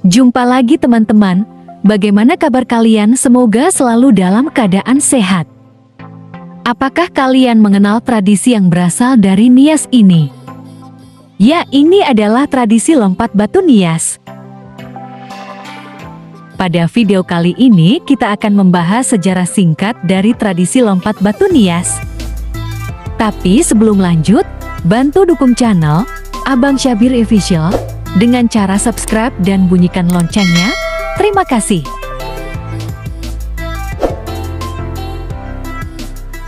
Jumpa lagi teman-teman, bagaimana kabar kalian? Semoga selalu dalam keadaan sehat. Apakah kalian mengenal tradisi yang berasal dari Nias ini? Ya, ini adalah tradisi lompat batu Nias. Pada video kali ini kita akan membahas sejarah singkat dari tradisi lompat batu Nias. Tapi sebelum lanjut, bantu dukung channel Abang Syabir Official dengan cara subscribe dan bunyikan loncengnya. Terima kasih.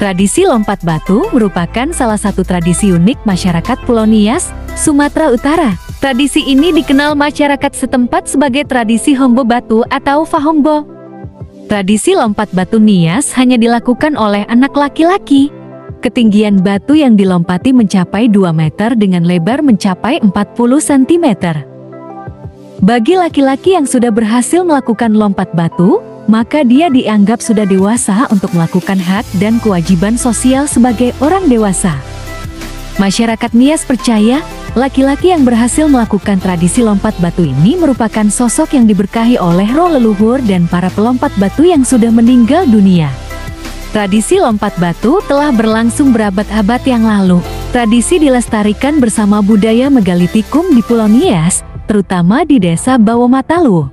Tradisi lompat batu merupakan salah satu tradisi unik masyarakat Pulau Nias, Sumatera Utara. Tradisi ini dikenal masyarakat setempat sebagai tradisi Hombo Batu atau Fahombo. Tradisi lompat batu Nias hanya dilakukan oleh anak laki-laki. Ketinggian batu yang dilompati mencapai 2 meter dengan lebar mencapai 40 cm. Bagi laki-laki yang sudah berhasil melakukan lompat batu, maka dia dianggap sudah dewasa untuk melakukan hak dan kewajiban sosial sebagai orang dewasa. Masyarakat Nias percaya, laki-laki yang berhasil melakukan tradisi lompat batu ini merupakan sosok yang diberkahi oleh roh leluhur dan para pelompat batu yang sudah meninggal dunia. Tradisi lompat batu telah berlangsung berabad-abad yang lalu. Tradisi dilestarikan bersama budaya megalitikum di Pulau Nias, terutama di desa Bawomatalu.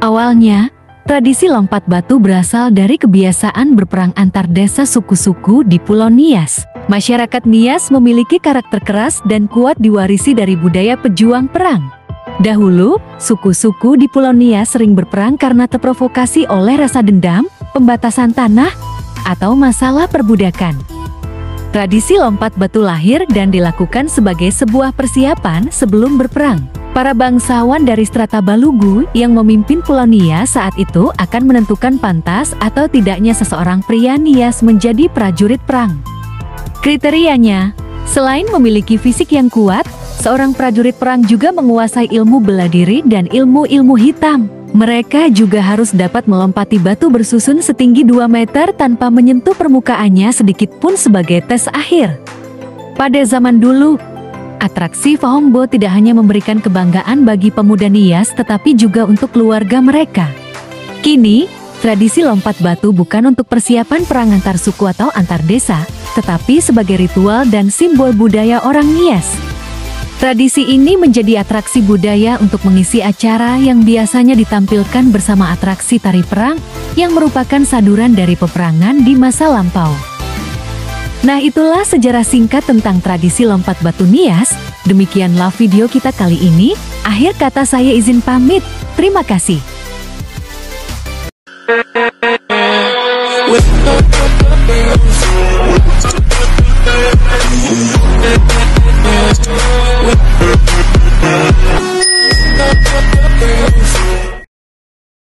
Awalnya, tradisi lompat batu berasal dari kebiasaan berperang antar desa suku-suku di Pulau Nias. Masyarakat Nias memiliki karakter keras dan kuat diwarisi dari budaya pejuang perang. Dahulu, suku-suku di Pulau Nias sering berperang karena terprovokasi oleh rasa dendam, pembatasan tanah, atau masalah perbudakan. Tradisi lompat batu lahir dan dilakukan sebagai sebuah persiapan sebelum berperang. Para bangsawan dari strata Balugu yang memimpin Pulau Nias saat itu akan menentukan pantas atau tidaknya seseorang pria Nias menjadi prajurit perang. Kriterianya, selain memiliki fisik yang kuat, seorang prajurit perang juga menguasai ilmu bela diri dan ilmu-ilmu hitam. Mereka juga harus dapat melompati batu bersusun setinggi 2 meter tanpa menyentuh permukaannya sedikit pun sebagai tes akhir. Pada zaman dulu, atraksi Fahombo tidak hanya memberikan kebanggaan bagi pemuda Nias tetapi juga untuk keluarga mereka. Kini, tradisi lompat batu bukan untuk persiapan perang antar suku atau antar desa, tetapi sebagai ritual dan simbol budaya orang Nias. Tradisi ini menjadi atraksi budaya untuk mengisi acara yang biasanya ditampilkan bersama atraksi tari perang yang merupakan saduran dari peperangan di masa lampau. Nah, itulah sejarah singkat tentang tradisi lompat batu Nias. Demikianlah video kita kali ini. Akhir kata saya izin pamit. Terima kasih.